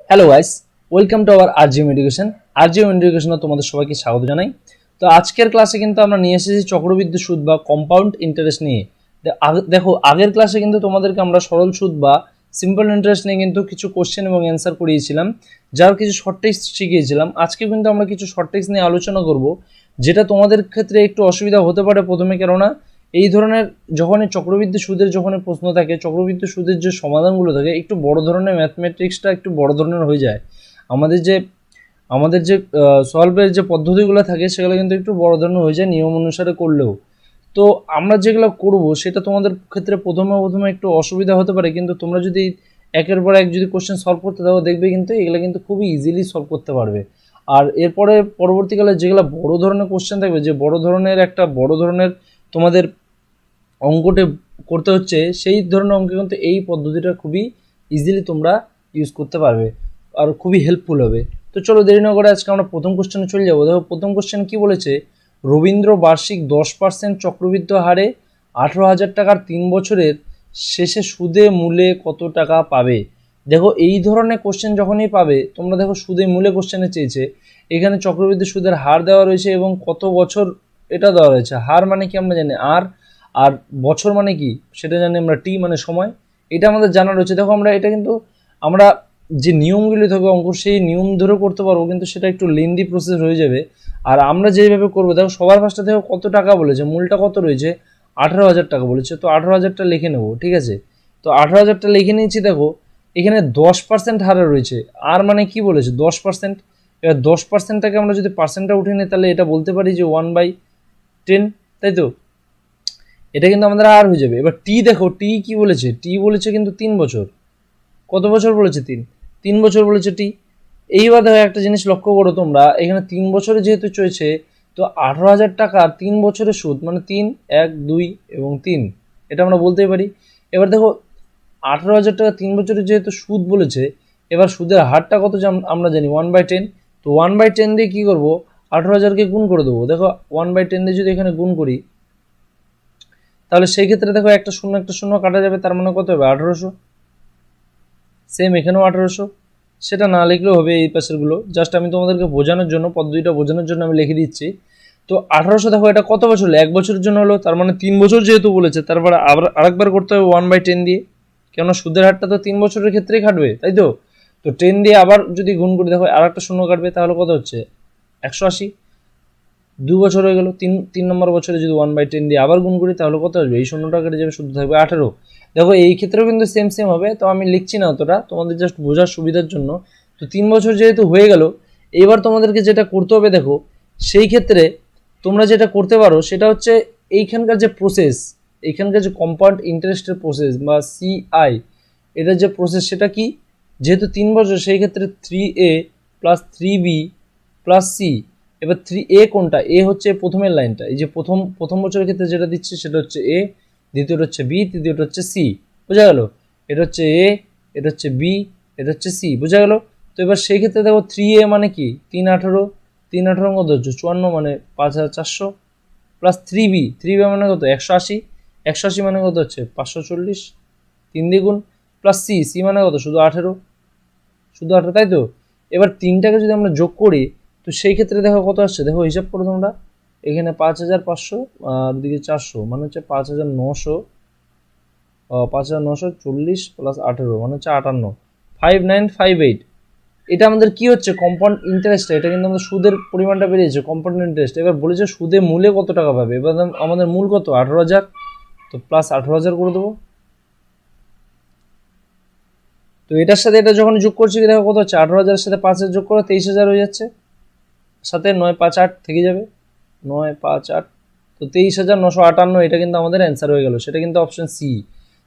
Hello guys, welcome to our RGM education. RGM এডুকেশনে তোমাদের সবাইকে স্বাগত জানাই। তো আজকের ক্লাসে কিন্তু আমরা নিয়ে এসেছি চক্রবৃদ্ধি সুদ বা কম্পাউন্ড ইন্টারেস্ট নিয়ে। দেখো, আগের ক্লাসে কিন্তু তোমাদেরকে আমরা সরল সুদ বা সিম্পল ইন্টারেস্ট নিয়ে কিন্তু কিছু কোশ্চেন এবং অ্যান্সার করিয়েছিলাম, যার কিছু শর্ট ট্রিক্স শিখিয়েছিলাম। আজকে কিন্তু আমরা কিছু শর্ট ট্রিক্স নিয়ে আলোচনা করব, যেটা তোমাদের ক্ষেত্রে একটু অসুবিধা হতে পারে প্রথমে, কেননা এই ধরনের যখনই চক্রবৃদ্ধি সুদের যখনই প্রশ্ন থাকে, চক্রবৃদ্ধি সুদের যে সমাধানগুলো থাকে একটু বড় ধরনের, ম্যাথমেটিক্সটা একটু বড় ধরনের হয়ে যায়। আমাদের যে সলভের যে পদ্ধতিগুলো থাকে সেগুলো কিন্তু একটু বড় ধরনের হয়ে যায় নিয়ম অনুসারে করলেও। তো আমরা যেগুলো করব সেটা তোমাদের ক্ষেত্রে প্রথমে একটু অসুবিধা হতে পারে, কিন্তু তোমরা যদি একের পর এক যদি কোশ্চেন সলভ করতে থাকো, দেখবে কিন্তু এগুলো কিন্তু খুবই ইজিলি সলভ করতে পারবে। আর এরপরে পরবর্তীকালে যেগুলো বড় ধরনের কোশ্চেন থাকবে, যে বড় ধরনের তোমাদের অঙ্কটে করতে হচ্ছে, সেই ধরনের অঙ্কে কিন্তু এই পদ্ধতিটা খুবই ইজিলি তোমরা ইউজ করতে পারবে আর খুবই হেল্পফুল হবে। তো চলো দেরি না করে আজকে আমরা প্রথম কোশ্চেনে চলে যাবো। দেখো প্রথম কোশ্চেন কি বলেছে, রবীন্দ্র বার্ষিক 10% চক্রবৃদ্ধি হারে 18,000 টাকার 3 বছরের শেষে সুদে মূলে কত টাকা পাবে। দেখো এই ধরনের কোশ্চেন যখনই পাবে তোমরা, দেখো সুদে মূলে কোশ্চেনে চেয়েছে, এখানে চক্রবৃদ্ধি সুদের হার দেওয়া রয়েছে এবং কত বছর এটা দেওয়া রয়েছে। হার মানে কি আমরা জানি, আর বছর মানে কি সেটা জানি আমরা, টি মানে সময়, এটা আমাদের জানা রয়েছে। দেখো এটা কিন্তু আমরা যে নিয়মগুলি থাকবে অঙ্ক, সেই নিয়ম ধরে করতে পারবো, কিন্তু সেটা একটু লেন্দি প্রসেস হয়ে যাবে। আর আমরা যেভাবে করবো, দেখো সবার ফার্স্টে দেখো কত টাকা বলেছে, মূলটা কত রয়েছে, 18,000 টাকা বলেছে। তো 18,000টা লিখে নেবো, ঠিক আছে। তো 18,000টা লিখে নিয়েছি। দেখো এখানে 10% হারে রয়েছে, আর মানে কি বলেছে 10%। এবার 10%টাকে আমরা যদি পার্সেন্টটা উঠে নিই, তাহলে এটা বলতে পারি যে 1/10, তাই তো। এটা কিন্তু আমাদের আর হয়ে যাবে। এবার টি দেখো, টি কি বলেছে, টি বলেছে কিন্তু 3 বছর। কত বছর বলেছে, 3 বছর বলেছে টি। এইবার দেখো একটা জিনিস লক্ষ্য করো তোমরা, এখানে 3 বছরে যেহেতু চলছে, তো 18,000 টাকার 3 বছরের সুদ মানে 3, 1, 2 এবং 3, এটা আমরা বলতেই পারি। এবার দেখো 18,000 টাকা 3 বছরের যেহেতু সুদ বলেছে, এবার সুদের হারটা কত আমরা জানি 1/10। তো 1/10 দিয়ে কী করবো, 18,000কে গুণ করে দেবো। দেখো 1/10 দিয়ে যদি এখানে গুণ করি, তাহলে সেই ক্ষেত্রে দেখো একটা শূন্য কাটা যাবে, তার মানে কত হবে 1800। সেম এখানেও 1800, সেটা না লিখলেও হবে এই পাশেরগুলো, জাস্ট আমি তোমাদেরকে বোঝানোর জন্য, পদ্ধতিটা বোঝানোর জন্য আমি লিখে দিচ্ছি। তো 1800 দেখো এটা কত বছর হলো, 1 বছরের জন্য হলো, তার মানে 3 বছর যেহেতু বলেছে, তারপরে আবার আরেকবার করতে হবে 1/10 দিয়ে, কেননা সুদের হারটা তো 3 বছরের ক্ষেত্রেই কাটবে, তাই তো। তো 10 দিয়ে আবার যদি গুণ করি, দেখো আর একটা শূন্য কাটবে, তাহলে কত হচ্ছে 180। 2 বছর হয়ে গেল, তিন নম্বর বছরে যদি 1/10 দিয়ে আবার গুণ করি, তাহলে কত আসবে, এই শূন্যটা কেটে যাবে, শুধু থাকবে 18। দেখো এই ক্ষেত্রেও কিন্তু সেম হবে, তো আমি লিখছি না অতটা, তোমাদের জাস্ট বোঝার সুবিধার জন্য। তো 3 বছর যেহেতু হয়ে গেল, এবার তোমাদেরকে যেটা করতে হবে, দেখো সেই ক্ষেত্রে তোমরা যেটা করতে পারো সেটা হচ্ছে, এইখানকার যে প্রসেস, এইখানকার যে কম্পাউন্ড ইন্টারেস্টের প্রসেস বা সিআই, এটার যে প্রসেস সেটা কি, যেহেতু 3 বছর, সেই ক্ষেত্রে 3A plus 3B plus C. এবার 3A কোনটা, এ হচ্ছে প্রথমের লাইনটা, এই যে প্রথম বছরের ক্ষেত্রে যেটা দিচ্ছে সেটা হচ্ছে এ, দ্বিতীয়টা হচ্ছে বি, তৃতীয়টা হচ্ছে সি। বোঝা গেল, এটা হচ্ছে এ, এটা হচ্ছে বি, এটা হচ্ছে সি, বোঝা গেল। তো এবার সেই ক্ষেত্রে দেখো 3A মানে কি 318, 318 কত হচ্ছে 54, মানে 5,400 প্লাস 3B মানে কত 180, 180 মানে কত হচ্ছে 540, 3 দ্বিগুণ, প্লাস সি মানে কত শুধু 18, তাই তো। এবার তিনটাকে যদি আমরা যোগ করি, তো সেই ক্ষেত্রে দেখো কত আসছে, দেখো হিসাব করো তোমরা, এখানে 5,500 আর দিকে 400, মানে হচ্ছে 5,900, 5,940 প্লাস 18 মানে হচ্ছে 58, 5958। এটা আমাদের কি হচ্ছে, কম্পাউন্ড ইন্টারেস্ট, এটা কিন্তু আমাদের সুদের পরিমাণটা বেরিয়েছে, কম্পাউন্ড ইন্টারেস্ট। এবার বলেছে সুদে মূলে কত টাকা পাবে, এবার আমাদের মূল কত 18,000, তো প্লাস 18,000 করে দেবো। তো এটার সাথে এটা যখন যোগ করছি, দেখো কত হচ্ছে, 18,000-এর সাথে 5,000 যোগ করো 23,000 হয়ে যাচ্ছে, সাথে 9, 5, 8 থেকে যাবে, 9, 5, 8, তো 23,958, এটা কিন্তু আমাদের অ্যান্সার হয়ে গেল, সেটা কিন্তু অপশন সি।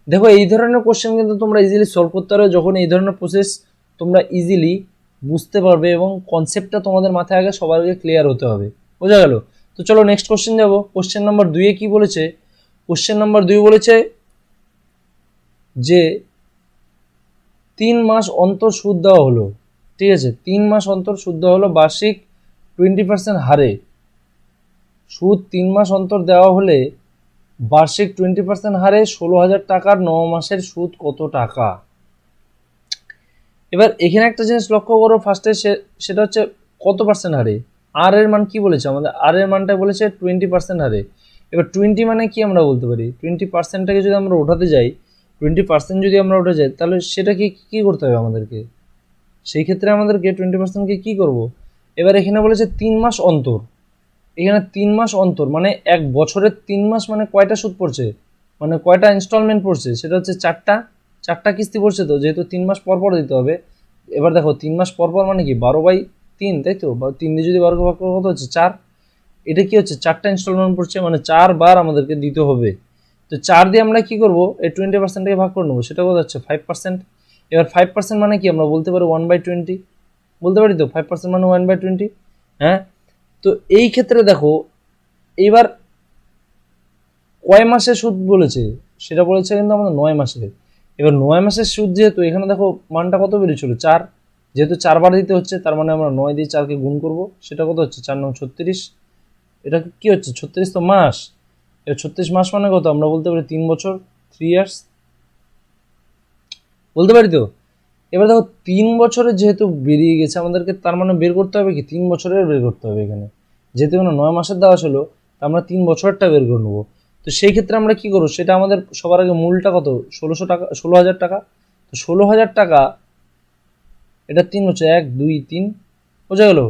দেখো এই ধরনের কোশ্চেন কিন্তু তোমরা ইজিলি সলভ করতে পারো, যখন এই ধরনের প্রসেস তোমরা ইজিলি বুঝতে পারবে এবং কনসেপ্টটা তোমাদের মাথায় আগে সবার আগে ক্লিয়ার হতে হবে। বোঝা গেল। তো চলো নেক্সট কোশ্চেন যাবো। কোশ্চেন নাম্বার 2-এ কি বলেছে, কোশ্চেন নাম্বার 2 বলেছে যে 3 মাস অন্তর সুদ দেওয়া হলো, ঠিক আছে, 3 মাস অন্তর সুদ দেওয়া হলো বার্ষিক 20% হারে। সুদ 3 মাস অন্তর দেওয়া হলে বার্ষিক 20% হারে 16,000 টাকার 9 মাসের সুদ কত টাকা। এবার এখানে একটা জিনিস লক্ষ্য করো ফার্স্টে, সেটা হচ্ছে কত পার্সেন্ট হারে। আর এর মান কি বলেছে আমাদের, আর এর মানটা বলেছে 20% হারে। এবার 20 মানে কি আমরা বলতে পারি, 20%টাকে যদি আমরা ওঠাতে যাই, 20% যদি আমরা উঠে যাই, তাহলে সেটাকে কি করতে হবে আমাদেরকে, সেই ক্ষেত্রে আমাদেরকে 20%কে কি করব। এবার এখানে বলেছে 3 মাস অন্তর, এখানে 3 মাস অন্তর মানে 1 বছরের 3 মাস মানে কয়টা সুদ পড়ছে, মানে কয়টা ইনস্টলমেন্ট পড়ছে, সেটা হচ্ছে 4টা কিস্তি পড়ছে। তো যেহেতু 3 মাস পর পর দিতে হবে, এবার দেখো 3 মাস পর পর মানে কি 12/3, তাই তো, 3 দিয়ে যদি 12 ভাগ করো কত হচ্ছে 4, এটা কি হচ্ছে 4টা ইনস্টলমেন্ট পড়ছে, মানে 4 বার আমাদেরকে দিতে হবে। তো 4 দিয়ে আমরা কি করব, এই 20%টাকে ভাগ করে নেবো, সেটা কত হচ্ছে 5%। এবার 5% মানে কি আমরা বলতে পারি 1/20, বলতে পারি তো 5% মানে 1/20। হ্যাঁ, তো এই ক্ষেত্রে দেখো এইবার কয় মাসে সুদ বলেছে, সেটা বলেছে কিন্তু আমাদের 9 মাসের। এবার 9 মাসের সুদ যেহেতু, এখানে দেখো মানটা কত বেরিয়েছিল 4, যেহেতু 4 বার দিতে হচ্ছে, তার মানে আমরা 9 দিয়ে 4কে গুণ করব, সেটা কত হচ্ছে 4 9 36, এটা কি হচ্ছে 36 তো মাস। এবার 36 মাস মানে কত, আমরা বলতে পারি 3 বছর, 3 ইয়ার্স, বলতে পারি তো। এবার দেখো 3 বছরের যেহেতু বেরিয়ে গেছে আমাদেরকে, তার মানে বের করতে হবে কি 3 বছরের বের করতে হবে এখানে, যেহেতু এখানে 9 মাসের দেওয়া ছিল, আমরা 3 বছরটা বের করে নেবো। তো সেই ক্ষেত্রে আমরা কি করবো, সেটা আমাদের সবার আগে মূলটা কত 1600 টাকা, 16,000 টাকা। তো 16,000 টাকা, এটা 3 বছর, 1 2 3, বোঝা গেল।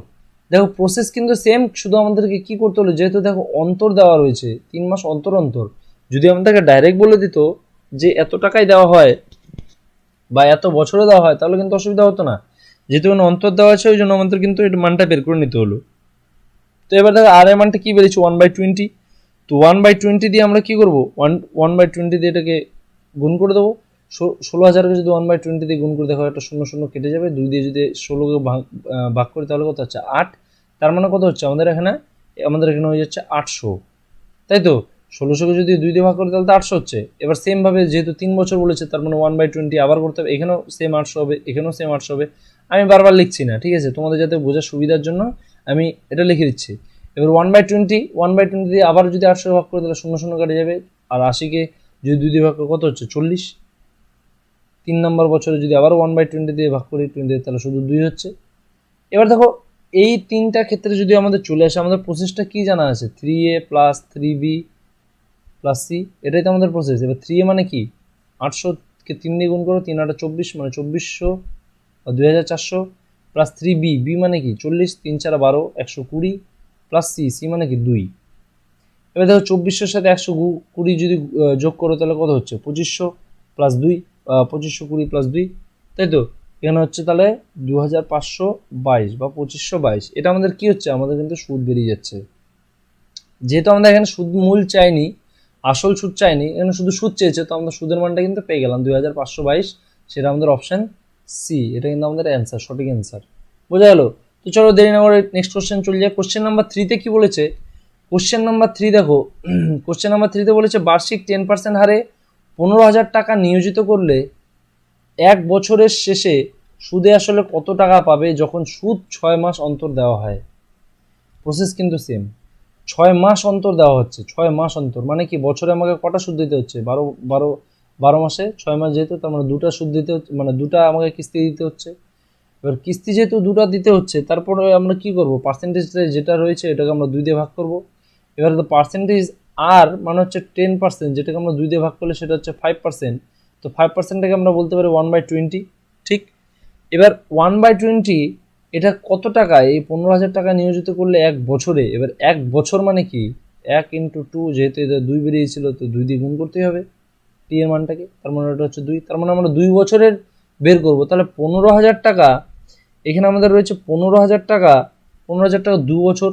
দেখো প্রসেস কিন্তু সেম, শুধু আমাদেরকে কি করতে হলো, যেহেতু দেখো অন্তর দেওয়া রয়েছে 3 মাস অন্তর অন্তর, যদি আমাদেরকে ডাইরেক্ট বলে দিত যে এত টাকাই দেওয়া হয় বা এত বছরে দেওয়া হয়, তাহলে কিন্তু অসুবিধা হতো না। যেহেতু অন্তর দেওয়া আছে, ওই জন্য আমাদের কিন্তু এই মানটা বের করে নিতে হলো। তো এবার দেখো আর এর মানটা কি বেরিয়েছে 1/20। তো 1/20 দিয়ে আমরা কি করবো, 1/20 দিয়ে এটাকে গুণ করে দেবো। 16,000কে যদি 1/20 দিয়ে গুণ করে, দেখো একটা 0 0 কেটে যাবে, 2 দিয়ে যদি 16কে ভাগ করি তাহলে কত হচ্ছে 8, তার মানে কত হচ্ছে আমাদের এখানে হয়ে যাচ্ছে 800, তাই তো। 1600কে যদি 2 দিয়ে ভাগ করি তাহলে তো 800 হচ্ছে। এবার সেম ভাবে যেহেতু 3 বছর বলেছে, তার মানে 1/20 আবার করতে হবে, এখানেও সেম 800 হবে, এখানেও সেম 800 হবে। আমি বারবার লিখছি না, ঠিক আছে, তোমাদের যাতে বোঝার সুবিধার জন্য আমি এটা লিখে দিচ্ছি। এবার 1/20 দিয়ে আবার যদি 800 ভাগ করে তাহলে 0 0 কেটে যাবে, আর 80কে যদি 2 দিয়ে ভাগ করে কত হচ্ছে 40। 3 নম্বর বছরে যদি আবার 1/20 দিয়ে ভাগ করি 20, তাহলে শুধু 2 হচ্ছে। এবার দেখো এই তিনটা ক্ষেত্রে যদি আমাদের চলে আসে, আমাদের প্রসেসটা কি জানা আছে, 3a plus 3b plus C, এটাই তো আমাদের প্রসেস। এবার 3a মানে কি 800কে 3 দিয়ে গুণ করো, 3 8 24 মানে 2400 বা 2400, প্লাস 3b, বি মানে কি 40, 3 4 12 120, প্লাস সি মানে কি 2। এবার দেখো 2400-র সাথে 120 যদি যোগ করো তাহলে কত হচ্ছে 2500 প্লাস 2, 2520 প্লাস 2, তাই তো। এখানে হচ্ছে তাহলে 2522 বা 2522। এটা আমাদের কি হচ্ছে, আমাদের কিন্তু সুদ বেরিয়ে যাচ্ছে। যেহেতু আমরা এখানে সুদ মূল চাইনি, আসল সুদ চাইনি, এখানে শুধু সুদ চেয়েছে, তো আমরা সুদের মানটা কিন্তু পেয়ে গেলাম 2522, সেটা আমাদের অপশন সি, এটা কিন্তু আমাদের অ্যান্সার, সঠিক অ্যান্সার, বোঝা গেল। তো চলো দেরি না করে নেক্সট কোশ্চেন চলে যায়। কোশ্চেন নাম্বার 3-তে কি বলেছে, কোশ্চেন নাম্বার 3 দেখো, কোশ্চেন নাম্বার 3-তে বলেছে বার্ষিক 10% হারে 15,000 টাকা নিয়োজিত করলে 1 বছরের শেষে সুদে আসলে কত টাকা পাবে যখন সুদ 6 মাস অন্তর দেওয়া হয়। প্রসেস কিন্তু সেম, 6 মাস অন্তর দেওয়া হচ্ছে, 6 মাস অন্তর মানে কি বছরে আমাকে কটা সুদ দিতে হচ্ছে, 12 মাসে 6 মাস যেহেতু, তার মানে 2টা সুদ দিতে হচ্ছে, মানে 2টা আমাকে কিস্তি দিতে হচ্ছে। এবার কিস্তি যেহেতু 2টা দিতে হচ্ছে, তারপরে আমরা কি করব, পার্সেন্টেজ যেটা রয়েছে এটাকে আমরা 2 দিয়ে ভাগ করব। এবার তো পার্সেন্টেজ আর মানে হচ্ছে 10%, যেটাকে আমরা 2 দিয়ে ভাগ করলে সেটা হচ্ছে 5%। তো 5%টাকে আমরা বলতে পারি 1/20, ঠিক। এবার 1/20 এটা কত টাকা, এই 15,000 টাকা নিয়োজিত করলে 1 বছরে। এবার 1 বছর মানে কি 1 × 2, যেহেতু এটা 2 বেরিয়েছিল তো 2 দিয়ে গুণ করতেই হবে টি এর মানটাকে, তার মানে এটা হচ্ছে 2, তার মানে আমরা 2 বছরের বের করব। তাহলে 15,000 টাকা, এখানে আমাদের রয়েছে 15,000 টাকা, 15,000 টাকা 2 বছর,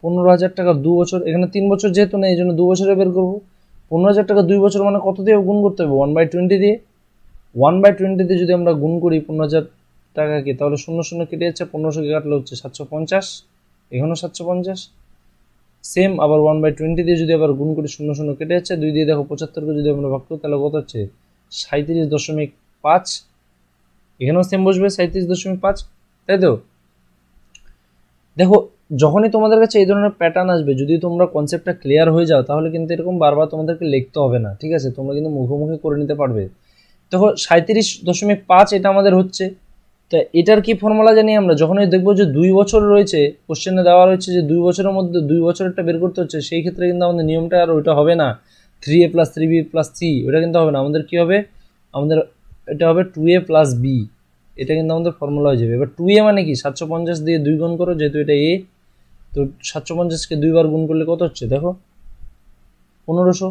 15,000 টাকা 2 বছর, এখানে 3 বছর যেহেতু নেই এই জন্য 2 বছরে বের করব। 15,000 টাকা 2 বছর মানে কত দিয়ে গুণ করতে হবে, 1/20 দিয়ে। 1/20 দিয়ে যদি আমরা গুণ করি 15,000 টাকাকে, তাহলে 0 0 কেটে যাচ্ছে, 1500কে কাটলে হচ্ছে 750, এখানেও 750 সেম। আবার 1/20 দিয়ে যদি আবার গুণ করি 0 0 কেটে যাচ্ছে, 2 দিয়ে দেখো 75কে যদি আমরা ভাগ করি তাহলে কত হচ্ছে 37.5, এখানেও সেম বসবে 37.5, তাই তো। দেখো যখনই তোমাদের কাছে এই ধরনের প্যাটার্ন আসবে, যদি তোমরা কনসেপ্টটা ক্লিয়ার হয়ে যাও, তাহলে কিন্তু এরকম বারবার তোমাদেরকে লিখতে হবে না, ঠিক আছে, তোমরা কিন্তু মুখোমুখি করে নিতে পারবে। দেখো 37.5 এটা আমাদের হচ্ছে। তা এটার কি ফর্মুলা জানি আমরা, যখনই দেখবো যে 2 বছর রয়েছে, কোশ্চেনে দেওয়া রয়েছে যে 2 বছরের মধ্যে 2 বছরেরটা বের করতে হচ্ছে, সেই ক্ষেত্রে কিন্তু আমাদের নিয়মটা আর ওইটা হবে না 3a + 3b + c, ওটা কিন্তু হবে না। আমাদের কি হবে, আমাদের এটা হবে 2a + b, এটা কিন্তু আমাদের ফর্মুলা হয়ে যাবে। এবার 2a মানে কি, 750 দিয়ে 2 গুণ করো, যেহেতু এটা a, তো 750কে 2 বার গুণ করলে কত হচ্ছে দেখো 1500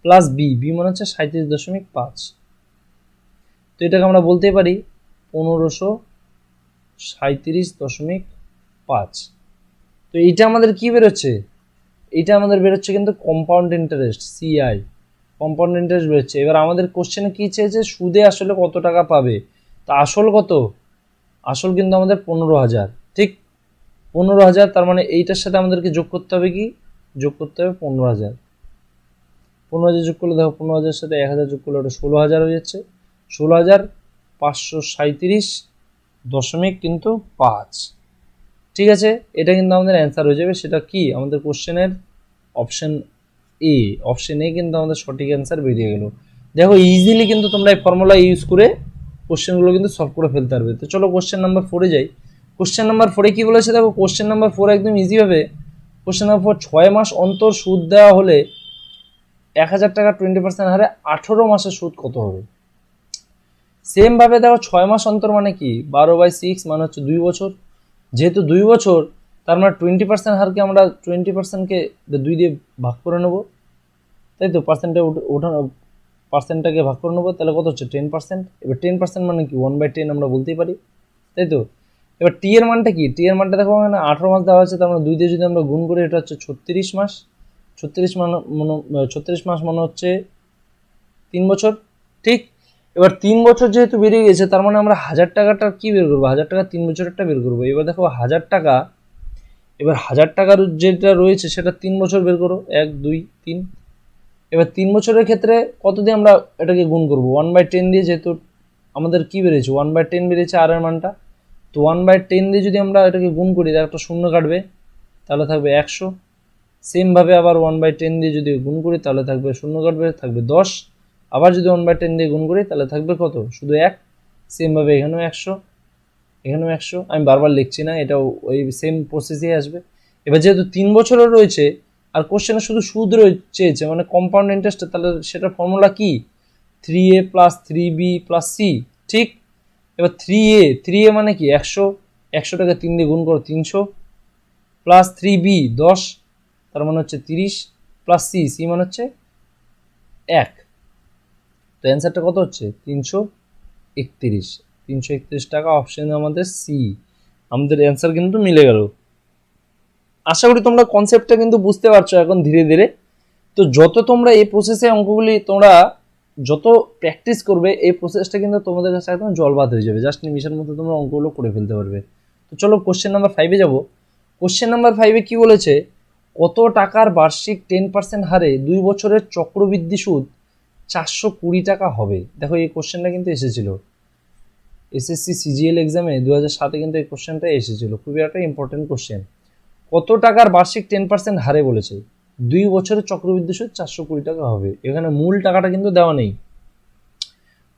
প্লাস বি, বি মানে হচ্ছে 37.5। তো এটাকে আমরা বলতে পারি 1537.5। তো এইটা আমাদের কি বেরোচ্ছে, এটা আমাদের বেরোচ্ছে কিন্তু compound interest, CI, compound interest বেরোচ্ছে। এবার আমাদের কোশ্চেনে কি চেয়েছে, সুদে আসলে কত টাকা পাবে। তা আসল কত, আসল কিন্তু আমাদের 15,000, ঠিক 15,000। তার মানে এইটার সাথে আমাদেরকে যোগ করতে হবে কি, যোগ করতে হবে 15,000। 15,000 যোগ করলে দেখো 15,000 সাথে 1,000 যোগ করলে ওটা 16,000 হয়ে যাচ্ছে, 16,537.5। ঠিক আছে, এটা কিন্তু আমাদের অ্যান্সার হয়ে যাবে। সেটা কি, আমাদের কোশ্চেনের অপশন এ, অপশন এ কিন্তু আমাদের সঠিক অ্যান্সার বেরিয়ে গেল। দেখো ইজিলি কিন্তু তোমরা এই ফর্মুলা ইউজ করে কোশ্চেনগুলো কিন্তু সলভ করে ফেলতে পারবে। তো চলো কোশ্চেন নাম্বার 4-এ যাই। কোশ্চেন নাম্বার 4-এ কি বলেছে দেখো, কোশ্চেন নাম্বার 4 একদম ইজি হবে। কোশ্চেন নাম্বার 4, 6 মাস অন্তর সুদ দেওয়া হলে 1,000 টাকা 20% হারে 18 মাসের সুদ কত হবে। সেম ভাবে দেখো 6 মাস অন্তর মানে কি, 12/6 মানে হচ্ছে 2 বছর। যেহেতু 2 বছর, তার মানে 20% হারকে আমরা 20%কে 2 দিয়ে ভাগ করে নেব, তাই তো, পার্সেন্টটাকে ভাগ করে নেবো, তাহলে কত হচ্ছে 10%। এবার 10% মানে কি 1/10 আমরা বলতেই পারি, তাই তো। এবার টি এর মানটা কি, টি এর মানটা দেখো এখানে 18 মাস দেওয়া আছে, তার মানে 2 দিয়ে যদি আমরা গুণ করি, এটা হচ্ছে 36 মাস। 36 মাস মানে হচ্ছে 3 বছর, ঠিক। এবার 3 বছর যেহেতু বেরিয়ে গেছে, তার মানে আমরা 1,000 টাকাটা কি বের করবো, 1,000 টাকা 3 বছরেরটা বের করবো। এবার দেখো 1,000 টাকা, এবার 1,000 টাকার যেটা রয়েছে সেটা 3 বছর বের করো, 1 2 3। এবার 3 বছরের ক্ষেত্রে কত দিয়ে আমরা এটাকে গুণ করবো, 1/10 দিয়ে, যেহেতু আমাদের কি বেরিয়েছে 1/10 বেরিয়েছে আর এর মানটা। তো 1/10 দিয়ে যদি আমরা এটাকে গুণ করি, তার একটা শূন্য কাটবে, তাহলে থাকবে 100। সেমভাবে আবার 1/10 দিয়ে যদি গুণ করি, তাহলে থাকবে শূন্য কাটবে, থাকবে 10। আবার যদি 1/10 দিয়ে গুণ করি, তাহলে থাকবে কত, শুধু 1। সেমভাবে এখানেও 100, এখানেও 100। আমি বারবার লিখছি না, এটাও ওই সেম প্রসেসেই আসবে। এবার যেহেতু 3 বছরও রয়েছে, আর কোশ্চেনে শুধু সুদ চেয়েছে, মানে কম্পাউন্ড ইন্টারেস্ট, তাহলে সেটার ফর্মুলা কি, 3a + 3b + c, ঠিক। এবার 3a মানে কি 100, 100 টাকা 3 দিয়ে গুণ করো 300, প্লাস 3b 10, তার মানে হচ্ছে 30, প্লাস c মানে হচ্ছে 1। তো অ্যান্সারটা কত হচ্ছে 331, 331 টাকা। অপশন আমাদের সি, আমাদের অ্যান্সার কিন্তু মিলে গেল। আশা করি তোমরা কনসেপ্টটা কিন্তু বুঝতে পারছো এখন ধীরে ধীরে। তো যত তোমরা এই প্রসেসে অঙ্কগুলি তোমরা যত প্র্যাকটিস করবে, এই প্রসেসটা কিন্তু তোমাদের কাছে একদম জলবাদ হয়ে যাবে, জাস্ট নিমিশের মধ্যে তোমরা অঙ্কগুলো করে ফেলতে পারবে। তো চলো কোশ্চেন নাম্বার 5-এ যাবো। কোশ্চেন নাম্বার 5-এ কি বলেছে, কত টাকার বার্ষিক 10% হারে 2 বছরের চক্রবৃদ্ধি সুদ 420 টাকা হবে। দেখো এই কোশ্চেনটা কিন্তু এসেছিল এসএসসি সিজিএল এক্সামে 2007-এ, কিন্তু এই কোশ্চেনটা এসেছিল, খুবই একটা ইম্পর্টেন্ট কোশ্চেন। কত টাকার বার্ষিক 10% হারে বলেছে 2 বছরের চক্রবৃদ্ধি সুদ 420 টাকা হবে। এখানে মূল টাকাটা কিন্তু দেওয়া নেই,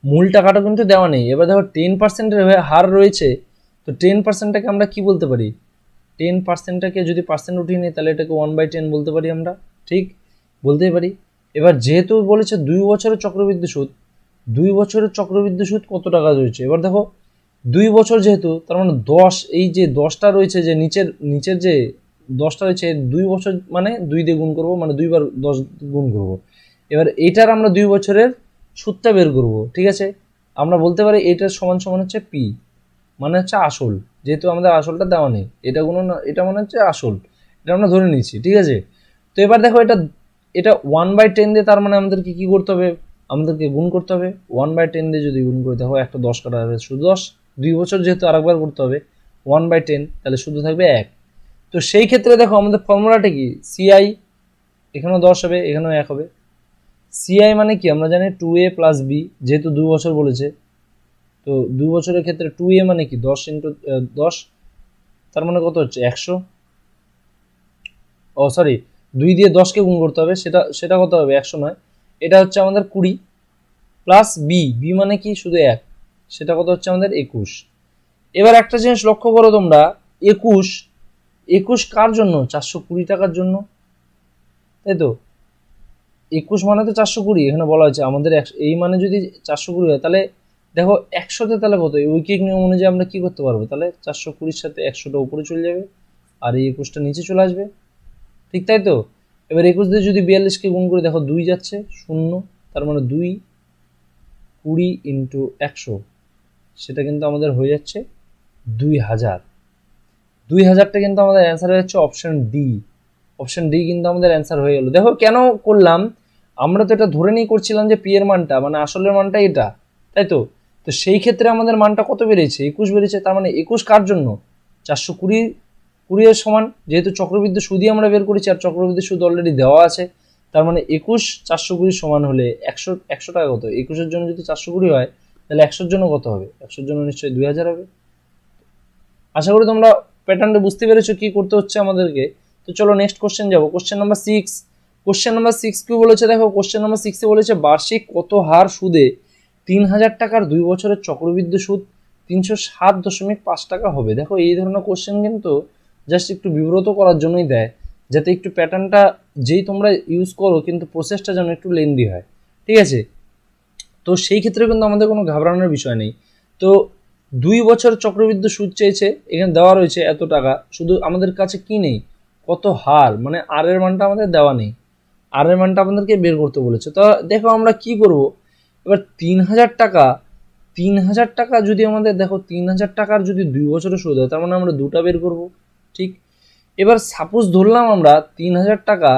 মূল টাকাটা কিন্তু দেওয়া নেই। এবার দেখো 10%-এর হার রয়েছে, তো 10%টাকে আমরা কি বলতে পারি, 10%টাকে যদি পার্সেন্ট উঠিয়ে নিই, তাহলে এটাকে 1/10 বলতে পারি আমরা, ঠিক, বলতেই পারি। এবার যেহেতু বলেছে 2 বছরের চক্রবৃদ্ধি সুদ, 2 বছরের চক্রবৃদ্ধি সুদ কত টাকা রয়েছে, এবার দেখো 2 বছর যেহেতু, তার মানে 10, এই যে 10টা রয়েছে, যে নিচের যে 10টা রয়েছে, 2 বছর মানে 2 দিয়ে গুণ করবো, মানে 2 বার 10 গুণ করবো। এবার এইটার আমরা 2 বছরের সুদটা বের করব, ঠিক আছে। আমরা বলতে পারি এটার সমান সমান হচ্ছে পি, মানে হচ্ছে আসল, যেহেতু আমাদের আসলটা দেওয়া নেই, এটা কোনো না, এটা মানে হচ্ছে আসল, এটা আমরা ধরে নিচ্ছি, ঠিক আছে। তো এবার দেখো এটা এটা 1/10 দিয়ে, তার মানে আমাদেরকে কি করতে হবে, আমাদেরকে গুণ করতে হবে। 1/10 দিয়ে যদি গুণ করে, দেখো একটা 10 কাটা যাবে, শুধু 10। 2 বছর যেহেতু আরেকবার করতে হবে 1/10, তাহলে শুধু থাকবে 1। তো সেই ক্ষেত্রে দেখো আমাদের ফর্মুলাটা কি, সিআই, এখানেও 10 হবে, এখানেও 1 হবে। সিআই মানে কি, আমরা জানি 2a + b, যেহেতু 2 বছর বলেছে, তো 2 বছরের ক্ষেত্রে 2a মানে কি 10 × 10, তার মানে কত হচ্ছে 100। ও সরি, 2 দিয়ে 10কে গুণ করতে হবে, সেটা কত হবে 100 নয়, এটা হচ্ছে আমাদের 20। প্লাস বি, বি মানে কি শুধু 1, সেটা কত হচ্ছে আমাদের 21। এবার একটা জিনিস লক্ষ্য করো তোমরা, 21 21 কার জন্য? 420 টাকার জন্য, তাই তো। 21 মানে তো 420, এখানে বলা হয়েছে আমাদের এই মানে যদি 420 হয় তাহলে দেখো 100তে তাহলে কত, ঐকিক নিয়ম অনুযায়ী আমরা কি করতে পারবো, তাহলে 420 সাথে 100টা উপরে চলে যাবে আর এই 21টা নিচে চলে আসবে, ঠিক তাই তো। এবার 21 দিয়ে যদি 42কে গুণ করে দেখো 2 যাচ্ছে 0, তার মানে 2 20 ইন্টু 100, সেটা কিন্তু আমাদের হয়ে যাচ্ছে 2000। 2000টা কিন্তু আমাদের অ্যান্সার হয়ে যাচ্ছে অপশন ডি। অপশন ডি কিন্তু আমাদের অ্যান্সার হয়ে গেল। দেখো কেন করলাম, আমরা তো এটা ধরে নিয়ে করছিলাম যে পি এর মানটা মানে আসলের মানটা এটা, তাই তো। তো সেই ক্ষেত্রে আমাদের মানটা কত বেড়েছে? 21 বেড়েছে। তার মানে 21 কার জন্য? 420 এর সমান, যেহেতু চক্রবৃদ্ধি সুদই আমরা বের করেছি আর চক্রবৃদ্ধি সুদ অলরেডি দেওয়া আছে, তার মানে 21 420 সমান হলে 100 টাকা কত? 21-এর জন্য যদি 420 হয় তাহলে 100-এর জন্য কত হবে? 100-এর জন্য নিশ্চয়ই 2000 হবে। আশা করি তোমরা প্যাটার্নটা বুঝতে পেরেছো কি করতে হচ্ছে আমাদেরকে। তো চলো নেক্সট কোশ্চেন যাবো, কোশ্চেন নাম্বার 6। কোশ্চেন নাম্বার 6 কি বলেছে দেখো, কোশ্চেন নাম্বার 6 এ বলেছে বার্ষিক কত হার সুদে 3000 টাকার 2 বছরের চক্রবৃদ্ধি সুদ 307.5 টাকা হবে। দেখো এই ধরনের কোশ্চেন কিন্তু জাস্ট একটু বিব্রত করার জন্যই দেয়, যাতে একটু প্যাটার্নটা যেই তোমরা ইউজ করো কিন্তু প্রসেসটা যেন একটু লেন্দি হয়, ঠিক আছে। তো সেই ক্ষেত্রে কিন্তু আমাদের কোনো ঘাবড়ানোর বিষয় নেই। তো 2 বছর চক্রবৃদ্ধি সুদ চেয়েছে, এখানে দেওয়া রয়েছে এত টাকা, শুধু আমাদের কাছে কি নেই, কত হার, মানে আর এর মানটা আমাদের দেওয়া নেই, আর এর মানটা আমাদেরকে বের করতে বলেছে। তো দেখো আমরা কি করব, এবার 3000 টাকা যদি আমাদের, দেখো 3000 টাকার যদি 2 বছরের সুদ হয় তার মানে আমরা দুটা বের করব, ঠিক। এবার সাপোজ ধরলাম আমরা 3000 টাকা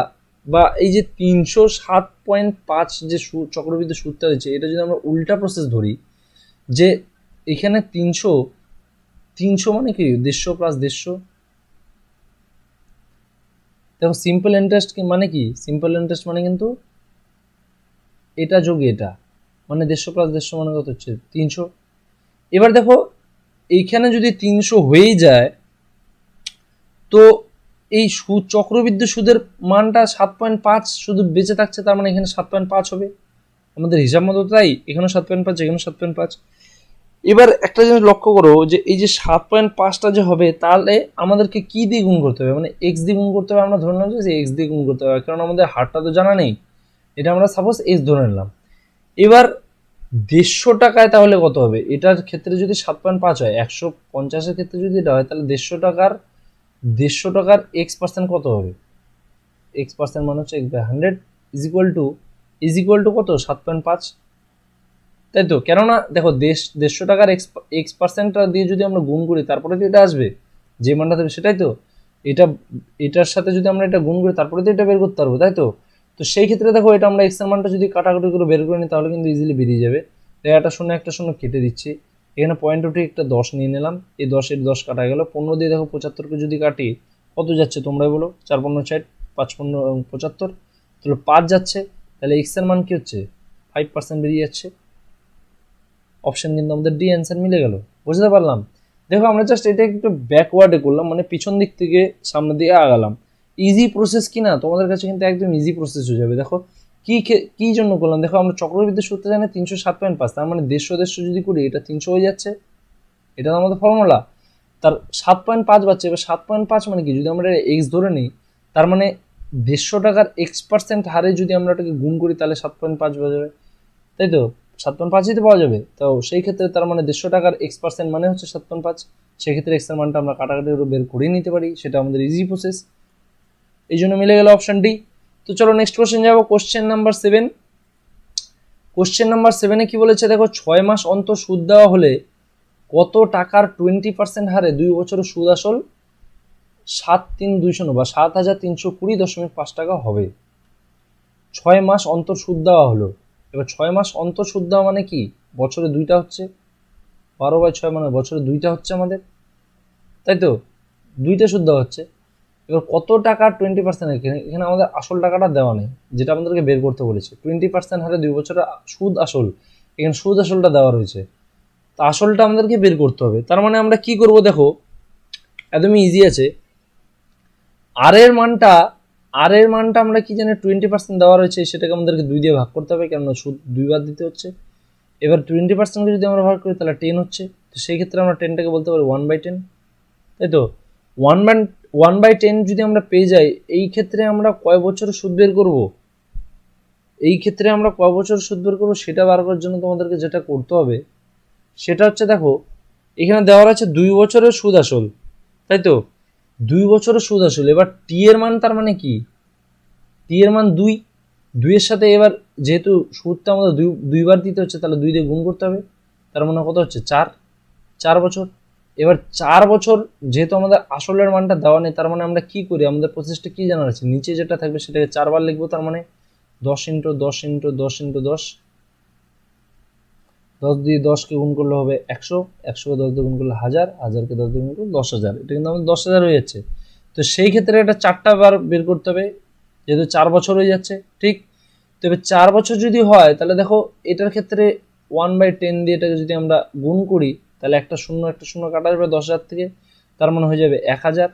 বা এই যে 307.5 যে চক্রবৃদ্ধি সুদটা রয়েছে, এটা যদি আমরা উল্টা প্রসেস ধরি, যে এখানে 300 মানে কি 150 প্লাস 150, দেখো সিম্পল ইন্টারেস্ট মানে কি, সিম্পল ইন্টারেস্ট মানে কিন্তু এটা যোগ এটা, মানে 150 প্লাস 150 মানে কত হচ্ছে 300। এবার দেখো এইখানে যদি 300 হয়েই যায়, তো এই সুদ চক্রবৃদ্ধি সুদের মানটা 7.5 শুধু বেঁচে থাকছে, তার মানে এখানে 7.5 হবে আমাদের হিসাব মতো, তাই এখানে 7.5 এখানে 7.5। এবার একটা জিনিস লক্ষ্য করো যে এই যে 7.5টা যে হবে, তাহলে আমাদেরকে কি দিয়ে গুণ করতে হবে, মানে এক্স দিয়ে গুণ করতে হবে। আমরা ধরে নিলাম যে এক্স দিয়ে গুণ করতে হবে, কারণ আমাদের হারটা তো জানা নেই, এটা আমরা সাপোজ এক্স ধরে নিলাম। এবার 150 টাকায় তাহলে কত হবে, এটার ক্ষেত্রে যদি 7.5 হয়, 150-এর ক্ষেত্রে যদি এটা হয়, তাহলে 150 টাকার x% কত হবে, x% মানে হচ্ছে x/100 ইজ ইকুয়াল টু কত 7.5, তাই তো। কেননা দেখো 150 টাকার x%টা দিয়ে যদি আমরা গুণ করি তারপরে তো এটা আসবে, যে মানটা দেবে সেটাই তো। এটার সাথে যদি আমরা এটা গুণ করি তারপরে তো এটা বের করতে পারবো, তাই তো। তো সেই ক্ষেত্রে দেখো এটা আমরা x এর মানটা যদি কাটাকুটি করে বের করে নিই তাহলে কিন্তু ইজিলি বেরিয়ে যাবে। একটা শূন্য কেটে দিচ্ছি, এখানে পয়েন্ট উঠে একটা 10 নিয়ে নিলাম, এই 10-এর 10 কাটা গেল। 15 দিয়ে দেখো 75কে যদি কাটি কত যাচ্ছে তোমরাই বলো, 4×15 = 60, 5×15 75, তাহলে 5 যাচ্ছে, তাহলে x এর মান কি হচ্ছে 5% বেরিয়ে যাচ্ছে। অপশন কিন্তু আমাদের ডি অ্যান্সার মিলে গেল, বুঝতে পারলাম। দেখো আমরা জাস্ট এটা একটু ব্যাকওয়ার্ডে করলাম, মানে পিছন দিক থেকে সামনের দিকে আগালাম। ইজি প্রসেস কি না, তোমাদের কাছে কিন্তু একদম ইজি প্রসেস হয়ে যাবে। দেখো কি জন্য করলাম, দেখো আমরা চক্রবৃদ্ধি সূত্রে জানি 307.5, তার মানে 150 যদি করি এটা 300 হয়ে যাচ্ছে, এটা আমাদের ফর্মুলা। তার 7.5 বাচ্চা, এবার 7.5 মানে কি, যদি আমরা এক্স ধরে নিই তার মানে 150 টাকার x% হারে যদি আমরা এটাকে গুণ করি তাহলে 7.5 হয়ে যাবে, তাই তো। 7.5ই তো পাওয়া যাবে। তো সেই ক্ষেত্রে তার মানে 150 টাকার x% মানে হচ্ছে 7.5, সেক্ষেত্রে x এর মানটা আমরা কাটাকাটি বের করে নিতে পারি, সেটা আমাদের ইজি প্রসেস, এই জন্য মিলে গেল অপশন ডি। তো চলো নেক্সট কোশ্চেন যাবো, কোশ্চেন নাম্বার 7। কোশ্চেন নাম্বার 7-এ কি বলেছে দেখো, 6 মাস অন্তর সুদ দেওয়া হলে কত টাকার 20% হারে 2 বছরের সুদ আসল 7,320 বা 7,320.5 টাকা হবে। 6 মাস অন্তর সুদ দেওয়া হলো, এবার 6 মাস অন্তর সুদ দেওয়া মানে কি, বছরে 2টা হচ্ছে, 12/6 মানে বছরে 2টা হচ্ছে আমাদের, তাই তো, 2টা সুদ দেওয়া হচ্ছে। এবার কত টাকা 20%, এখানে আমাদের আসল টাকাটা দেওয়া নেই, যেটা আমাদেরকে বের করতে বলেছে। 20% হারে 2 বছরের সুদ আসল, এখানে সুদ আসলটা দেওয়া রয়েছে, তা আসলটা আমাদেরকে বের করতে হবে। তার মানে আমরা কি করব, দেখো একদমই ইজি আছে। আর এর মানটা আমরা কি জানি 20% দেওয়া রয়েছে, সেটাকে আমাদেরকে 2 দিয়ে ভাগ করতে হবে, কেননা সুদ 2 বার দিতে হচ্ছে। এবার 20%কে যদি আমরা ভাগ করি তাহলে 10 হচ্ছে, তো সেই ক্ষেত্রে আমরা 10টাকে বলতে পারি 1/10, তাই তো। 1/10 যদি আমরা পেয়ে যাই, এই ক্ষেত্রে আমরা কয় বছরের সুদ বের করবো, সেটা বার করার জন্য তোমাদেরকে যেটা করতে হবে সেটা হচ্ছে, দেখো এখানে দেওয়া আছে 2 বছরের সুদ আসল, তাই তো, 2 বছরের সুদ আসল। এবার টি এর মান, তার মানে কি, টি এর মান 2, 2 এর সাথে এবার যেহেতু সুদটা আমাদের দুইবার দিতে হচ্ছে, তাহলে 2 দিয়ে গুণ করতে হবে, তার মানে কত হচ্ছে 4 বছর। এবার 4 বছর যেহেতু আমাদের আসলের মানটা দেওয়া নেই, তার মানে আমরা কি করি, আমাদের প্রসেসটা কি জানা আছে, নিচে যেটা থাকবে সেটাকে 4 বার লিখবো, তার মানে 10 × 10 × 10 × 10, 10 দিয়ে 10কে গুণ করলে হবে 100, 100কে 10 দিয়ে গুণ করলে 1000, 1000কে 10 দিয়ে গুণ করলে 10,000, এটা কিন্তু আমাদের 10,000 হয়ে যাচ্ছে। তো সেই ক্ষেত্রে এটা 4টা বার বের করতে হবে, যেহেতু 4 বছর হয়ে যাচ্ছে, ঠিক। তবে 4 বছর যদি হয়, তাহলে দেখো এটার ক্ষেত্রে 1/10 দিয়ে এটাকে যদি আমরা গুণ করি, তাহলে একটা শূন্য কাটা যাবে 10,000 থেকে, তার মানে হয়ে যাবে 1000,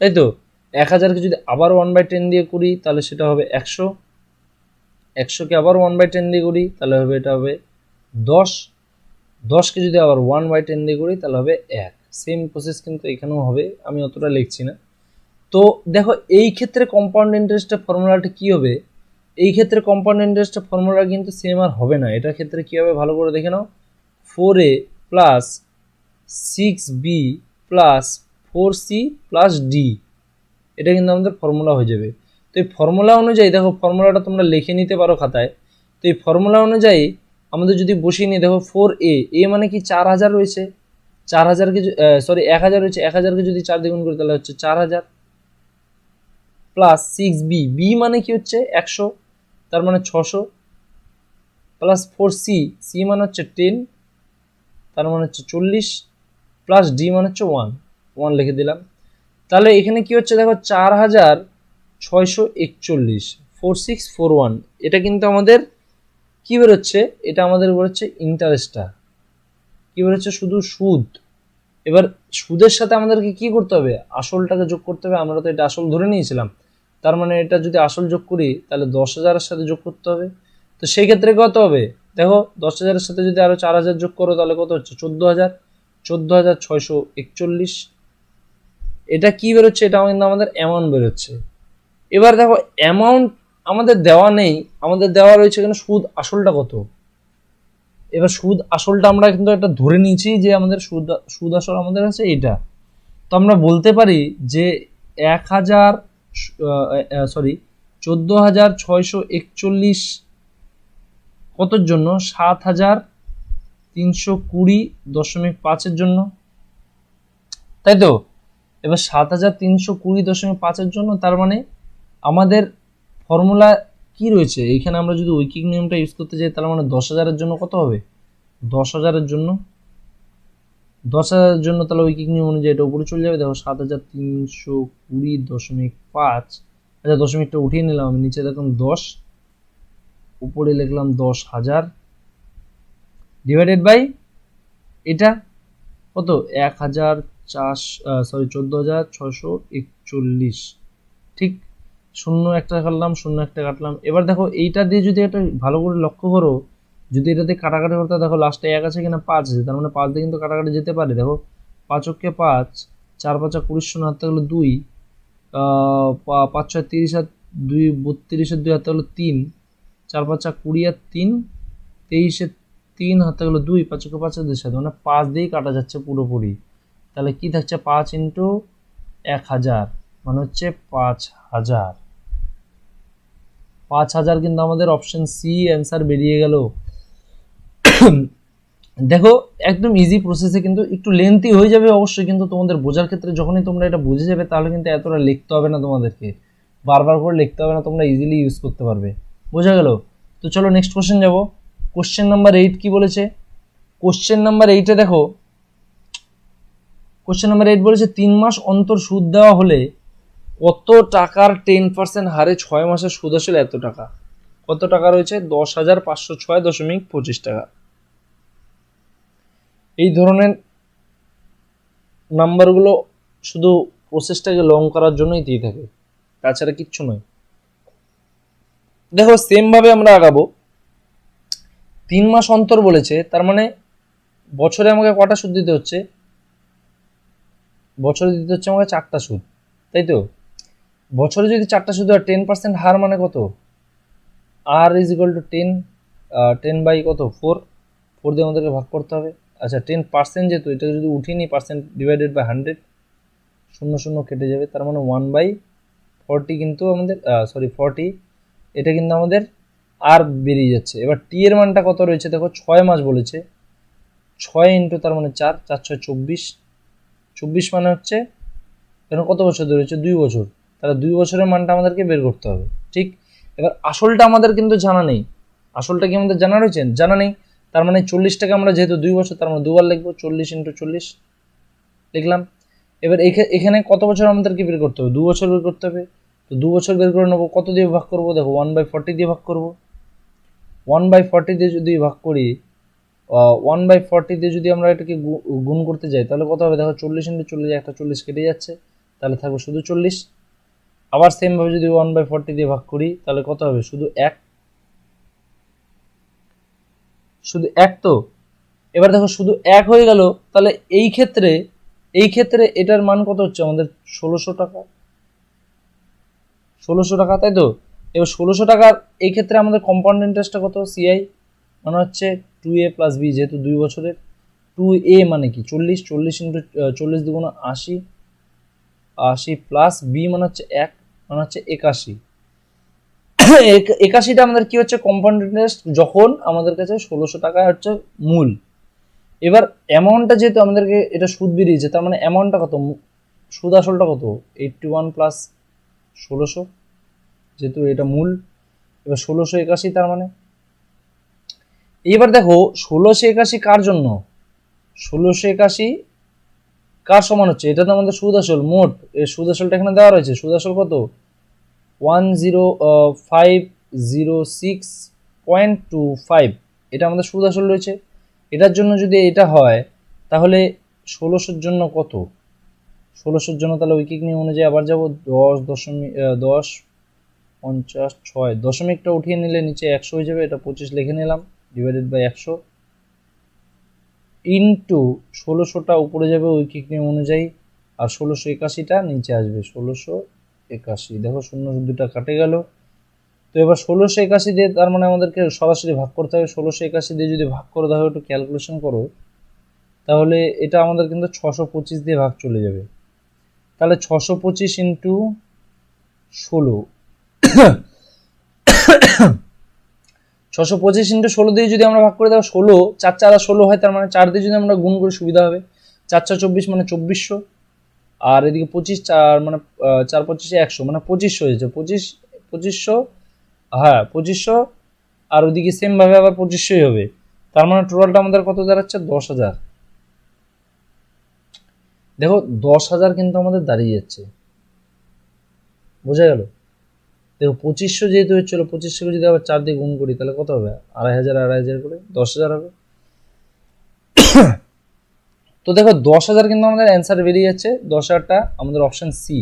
তাই তো। 1000কে যদি আবার 1/10 দিয়ে করি, তাহলে সেটা হবে 100, 100কে আবার 1/10 দিয়ে করি, তাহলে হবে এটা হবে 10, 10কে যদি আবার 1/10 দিয়ে করি, তাহলে হবে 1। সেম প্রসেস কিন্তু এখানেও হবে, আমি অতটা লিখছি না। তো দেখো এই ক্ষেত্রে কম্পাউন্ড ইন্টারেস্টের ফর্মুলাটা কি হবে, এই ক্ষেত্রে কম্পাউন্ড ইন্টারেস্টের ফর্মুলা কিন্তু সেম আর হবে না। এটার ক্ষেত্রে কী হবে ভালো করে দেখে নাও, 4a + 6b + 4c + d, এটা কিন্তু আমাদের ফর্মুলা হয়ে যাবে। তো এই ফর্মুলা অনুযায়ী দেখো, ফর্মুলাটা তোমরা লিখে নিতে পারো খাতায়। তো এই ফর্মুলা অনুযায়ী আমাদের যদি বসিয়ে নিই, দেখো 4a, এ মানে কি 4000 রয়েছে, 4000কে 1000 রয়েছে, 1000কে যদি 4 দিয়ে গুণ করি তাহলে হচ্ছে 4000, + 6b, বি মানে কি হচ্ছে 100, তার মানে 600, + 4c, সি মানে হচ্ছে 10, তার মানে হচ্ছে 40, + d মানে হচ্ছে 1 লিখে দিলাম। তাহলে এখানে কি হচ্ছে দেখো, 4641, 4641, এটা কিন্তু আমাদের কি বেরোচ্ছে, এটা আমাদের বেরোচ্ছে ইন্টারেস্টটা, কি বেরোচ্ছে, শুধু সুদ। এবার সুদের সাথে আমাদেরকে কি করতে হবে, আসলটাকে যোগ করতে হবে। আমরা তো এটা আসল ধরে নিয়েছিলাম, তার মানে এটা যদি আসল যোগ করি তাহলে 10,000-এর সাথে যোগ করতে হবে। তো সেই ক্ষেত্রে কত হবে, দেখো 10,000-এর সাথে যদি আরো 4,000 যোগ করো, তাহলে কত হচ্ছে 14,000, 14,641। এটা কি বেরোচ্ছে, এটা কিন্তু আমাদের অ্যামাউন্ট বেরোচ্ছে। এবার দেখো অ্যামাউন্ট আমাদের দেওয়া নেই, আমাদের দেওয়া রয়েছে এখানে সুদ আসলটা কত। এবার সুদ আসলটা আমরা কিন্তু একটা ধরে নিয়েছি যে আমাদের সুদ আসল আমাদের আছে এটা। তো আমরা বলতে পারি যে 14,641 কতর জন্য, 7,320.5-এর জন্য, তাই তো। এবার 7,320.5-এর জন্য, তার মানে আমাদের ফর্মুলা কি রয়েছে এইখানে, আমরা যদি ঐকিক নিয়মটা ইউজ করতে চাই, তার মানে 10,000-এর জন্য কত হবে, 10,000-এর জন্য তাহলে ঐকিক নিয়ম অনুযায়ী এটা উপরে চলে যাবে। দেখো 7,320.5, আচ্ছা দশমিকটা উঠিয়ে নিলাম আমি, নিচে দেখলাম 10, উপরে লিখলাম 10,000, ডিভাইডেড বাই এটা কত, 14,641, ঠিক। শূন্য একটা কাটলাম, শূন্য একটা কাটলাম। এবার দেখো এইটা দিয়ে যদি এটা ভালো করে লক্ষ্য করো, যদি এটাতে কাটাকাটি করতে, দেখো লাস্টে 1 আছে কিনা 5 আছে, তার মানে 5 দিয়ে কিন্তু কাটাকাটি যেতে পারে। দেখো 5-কে 5, 4-5 20, হাতে হলো 2, 5-6 30, আর 2 32, 2 হাতে হলো 3, 4-5 20 আর 3 23, 3 হাতে গেলো 2, 5-কে 5 2 সাথে, মানে 5 দিয়েই কাটা যাচ্ছে পুরোপুরি। তাহলে কি থাকছে, 5 × 1000 মানে হচ্ছে 5,000। 5,000 কিন্তু আমাদের অপশন সি অ্যান্সার বেরিয়ে গেল। দেখো একদম ইজি প্রসেসে, কিন্তু একটু লেন্থি হয়ে যাবে অবশ্যই, কিন্তু তোমাদের বোঝার ক্ষেত্রে যখনই তোমরা এটা বুঝে যাবে, তাহলে কিন্তু এতটা লিখতে হবে না, তোমাদেরকে বারবার করে লিখতে হবে না, তোমরা ইজিলি ইউজ করতে পারবে। বোঝা গেল? তো চলো নেক্সট কোশ্চেন যাব। কোশ্চেন নাম্বার 8 কি বলেছে, কোশ্চেন নাম্বার 8-এ দেখো, কোশ্চেন নাম্বার 8 বলেছে 3 মাস অন্তর সুদ দেওয়া হলে কত টাকার 10% হারে 6 মাসের সুদ আসলে এত টাকা। কত টাকা রয়েছে, 10,506.25 টাকা। এই ধরনের নাম্বারগুলো শুধু প্রসেসটাকে লং করার জন্যই দিয়ে থাকে, তাছাড়া কিচ্ছু নয়। দেখো সেম ভাবে আমরা আগাবো। 3 মাস অন্তর বলেছে, তার মানে বছরে আমাকে কটা সুদ দিতে হচ্ছে? বছরে দিতে হচ্ছে আমাকে 4টা সুদ, তাই তো? বছরে যদি 4টা সুদ হয় 10% হার মানে কত? আর ইজ ইকুয়াল টু 10, 10 বাই কত? 4 দিয়ে আমাদেরকে ভাগ করতে হবে। আচ্ছা 10% যেহেতু, এটা যদি উঠিনি পার্সেন্ট ডিভাইডেড বাই 100, 0 কেটে যাবে, তার মানে 1/40 কিন্তু আমাদের 40, এটা কিন্তু আমাদের আর বেরিয়ে যাচ্ছে। এবার টি এর মানটা কত রয়েছে দেখো, 6 মাস বলেছে, 6 ইন্টু তার মানে 4, 4 6 24, 24 মানে হচ্ছে এখানে কত বছর ধরে রয়েছে? 2 বছর, তাহলে 2 বছরের মানটা আমাদেরকে বের করতে হবে। ঠিক, এবার আসলটা আমাদের কিন্তু জানা নেই। আসলটা কি আমাদের জানা রয়েছে? জানা নেই। তার মানে 40টাকে আমরা যেহেতু 2 বছর, তার মানে দুবার লিখবো, 40 ইন্টু 40 লিখলাম। এবার এখানে কত বছর আমাদেরকে বের করতে হবে? 2 বছর বের করতে হবে। তো 2 বছর বের করে নেবো, কত দিয়ে ভাগ করবো? দেখো 1/40 দিয়ে ভাগ করবো। 1/40 দিয়ে যদি ভাগ করি, 1/40 দিয়ে যদি আমরা এটাকে গুণ করতে যাই, তাহলে কত হবে? দেখো 40 ইন্টু 40, একটা 40 কেটে যাচ্ছে, তাহলে থাকবে শুধু 40। আবার সেমভাবে যদি 1/40 দিয়ে ভাগ করি, তাহলে কত হবে? শুধু 1, শুধু 1 তো। এবার দেখো শুধু 1 হয়ে গেল, তাহলে এই ক্ষেত্রে এটার মান কত হচ্ছে আমাদের? 1600 টাকা, 1600 টাকা, তাই তো? এবার 1600 টাকার এই ক্ষেত্রে আমাদের কম্পাউন্ড ইন্টারেস্টটা কত? সিআই মানে হচ্ছে 2a প্লাস বি, যেহেতু 2 বছরের। 2a মানে কি? 40, 40 ইন্টু 40 দুগুণ 80, 80 প্লাস বি মানে হচ্ছে 1, মানে হচ্ছে 81। 81টা আমাদের কি হচ্ছে? কম্পাউন্ড ইন্টারেস্ট, যখন আমাদের কাছে 1600 টাকা হচ্ছে মূল। এবার অ্যামাউন্টটা যেহেতু আমাদেরকে এটা সুদ বেরিয়েছে, তার মানে অ্যামাউন্টটা কত? সুদ আসলটা কত? 81 প্লাস 1600, যেহেতু এটা মূল। এবার 1681, তার মানে এবার দেখো 1681 কার জন্য? 1681 কার সমান হচ্ছে? এটা তো আমাদের সুদ আসল মোট, এর সুদ আসলটা এখানে দেওয়া রয়েছে। সুদ আসল কত? 10506.25, এটা আমাদের সুদ আসল রয়েছে। এটার জন্য যদি এটা হয়, তাহলে 1600-র জন্য কত? 1600-র জন্য তাহলে ঐকিক নিয়ম অনুযায়ী আবার যাব, 10.50 দশমিকটা উঠিয়ে নিলে নিচে 100 হয়ে যাবে, এটা 25 লিখে নিলাম, ডিভাইডেড বাই 100 ইন্টু 1600টা উপরে যাবে ঐকিক নিয়ম অনুযায়ী, আর 1681টা নিচে আসবে, 1681। দেখো 0 দুটা কাটে গেল। তো এবার 1681 দিয়ে, তার মানে আমাদেরকে সরাসরি ভাগ করতে হবে। 1681 দিয়ে যদি ভাগ করে দাও, একটু ক্যালকুলেশন করো, তাহলে এটা আমাদের কিন্তু 625 দিয়ে ভাগ চলে যাবে। তাহলে 625 ইন্টু 16, 625 ইন্টু 16 দিয়ে যদি আমরা ভাগ করে দাও, 16 4 4 আর 16 হয়, তার মানে 4 দিয়ে যদি আমরা গুণ করে সুবিধা হবে। 4 4 24 মানে 2400, আর এদিকে 25 4 মানে 4 25 100 মানে 2500 হয়েছে, 2500, হ্যাঁ 2500, আর ওদিকে সেম ভাবে আবার 2500ই হবে। তার মানে টোটালটা আমাদের কত দাঁড়াচ্ছে? 10,000। দেখো 10,000 কিন্তু আমাদের দাঁড়িয়ে যাচ্ছে, বোঝা গেল? দেখো 2500 যেহেতু হচ্ছিল, 2500কে যদি আবার 4 দিয়ে গুণ করি, তাহলে কত হবে? 2500 2500 করে 10,000 হবে। তো দেখো 10,000 কিন্তু আমাদের অ্যান্সার বেরিয়ে যাচ্ছে। 10,000টা আমাদের অপশন সি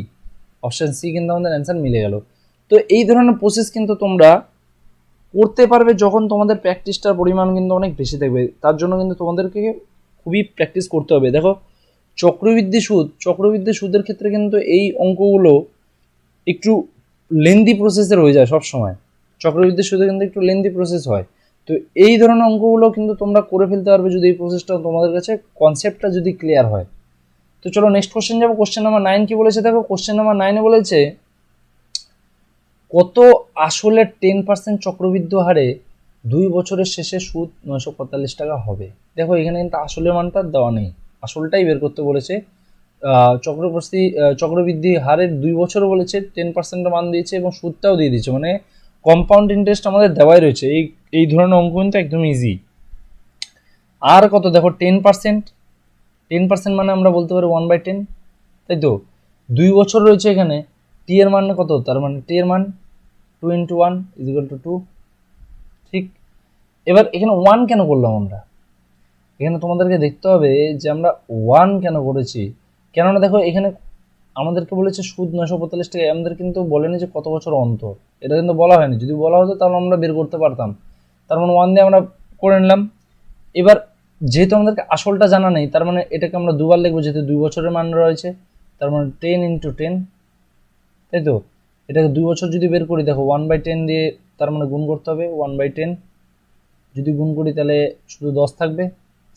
কিন্তু আমাদের অ্যান্সার মিলে গেল। তো এই ধরনের প্রসেস কিন্তু তোমরা করতে পারবে যখন তোমাদের প্র্যাকটিসটার পরিমাণ কিন্তু অনেক বেশি থাকবে। তার জন্য কিন্তু তোমাদেরকে খুবই প্র্যাকটিস করতে হবে। দেখো চক্রবৃদ্ধি সুদের ক্ষেত্রে কিন্তু এই অঙ্কগুলো একটু লেন্দি প্রসেসের হয়ে যায় সব সময়। চক্রবৃদ্ধি সুদে কিন্তু একটু লেন্দি প্রসেস হয়। তো এই ধরনের অঙ্কগুলো কিন্তু তোমরা করে ফেলতে পারবে যদি এই প্রসেসটা তোমাদের কাছে কনসেপ্টটা যদি ক্লিয়ার হয়। তো চলো নেক্সট কোশ্চেন যাবো। কোশ্চেন নাম্বার 9 কি বলেছে দেখো। কোশ্চেন নাম্বার 9-এ বলেছে কত আসলে 10% চক্রবৃদ্ধি হারে 2 বছরের শেষে সুদ 945 টাকা হবে। দেখো এখানে কিন্তু আসলের মানটা দেওয়া নেই, আসলটাই বের করতে বলেছে। চক্রবৃদ্ধি হারের 2 বছর বলেছে, 10% মান দিয়েছে এবং সুদটাও দিয়ে দিয়েছে, মানে কম্পাউন্ড ইন্টারেস্ট আমাদের দেওয়াই রয়েছে। এই ধরনের অঙ্ক কিন্তু একদম ইজি। আর কত দেখো 10% মানে আমরা বলতে পারি 1/10, তাই তো? 2 বছর রয়েছে এখানে, টি এর মান কত? তার মানে টি এর মান 2 × 1 = 2। ঠিক, এবার এখানে 1 কেন করলাম আমরা? এখানে তোমাদেরকে দেখতে হবে যে আমরা 1 কেন করেছি। কেননা দেখো এখানে আমাদেরকে বলেছে সুদ 945 টাকা, আমাদের কিন্তু বলেনি যে কত বছর অন্তর, এটা কিন্তু বলা হয়নি। যদি বলা হতো তাহলে আমরা বের করতে পারতাম। তার মানে 1 দিয়ে আমরা করে নিলাম। এবার যেহেতু আমাদেরকে আসলটা জানা নেই, তার মানে এটাকে আমরা দুবার লিখবো, যেহেতু 2 বছরের মান রয়েছে, তার মানে 10 × 10, তাই তো। এটাকে 2 বছর যদি বের করি, দেখো 1/10 দিয়ে তার মানে গুণ করতে হবে। 1/10 যদি গুণ করি তাহলে শুধু 10 থাকবে,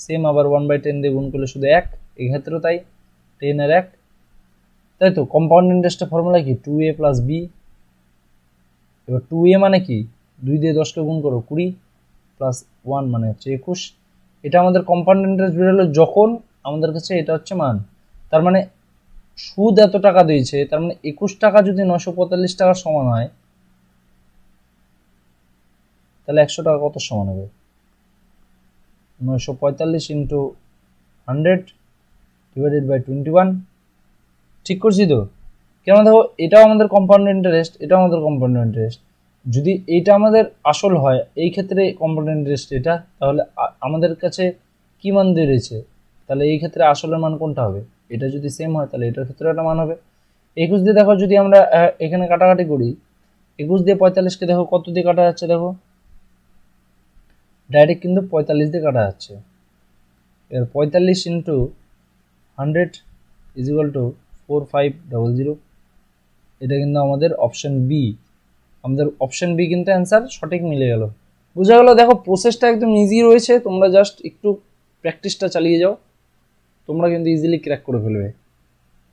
সেম আবার 1/10 দিয়ে গুণ করলে শুধু 1, এক্ষেত্রেও তাই, 10 এর 1, তাই তো। কম্পাউন্ড ইন্টারেস্টের ফর্মুলা কি 2a + b। এবার 2a মানে কি, 2 দিয়ে 10কে গুণ করো 20 + 1 মানে হচ্ছে 21। এটা আমাদের কম্পাউন্ড ইন্টারেস্ট বেরোলো যখন আমাদের কাছে এটা হচ্ছে মান। তার মানে সুদ এত টাকা দিয়েছে, তার মানে 21 টাকা যদি 945 টাকার সমান হয়, তাহলে 100 টাকা কত সমান হবে? 945 × 100 / 21। ঠিক করছি তো? কেন, দেখো এটাও আমাদের কম্পাউন্ড ইন্টারেস্ট, এটাও আমাদের কম্পাউন্ড ইন্টারেস্ট। যদি এইটা আমাদের আসল হয়, এই ক্ষেত্রে কম্পাউন্ড ইন্টারেস্ট এটা, তাহলে আমাদের কাছে কি মান দিয়ে রয়েছে, তাহলে এই ক্ষেত্রে আসলের মান কোনটা হবে? এটা যদি সেম হয় তাহলে এটার ক্ষেত্রে একটা মান হবে। 21 দিয়ে দেখো যদি আমরা এখানে কাটাকাটি করি, 21 দিয়ে 45কে দেখো কত দিয়ে কাটা যাচ্ছে, দেখো ডাইরেক্ট কিন্তু 45 দিয়ে কাটা যাচ্ছে। এর 45 × 100 = 4500। এটা কিন্তু আমাদের অপশন বি, আমাদের অপশন বি কিন্তু অ্যান্সার সঠিক মিলে গেল। বোঝা গেল? দেখো প্রসেসটা একদম ইজি রয়েছে, তোমরা জাস্ট একটু প্র্যাকটিসটা চালিয়ে যাও, তোমরা কিন্তু ইজিলি ক্র্যাক করে ফেলবে।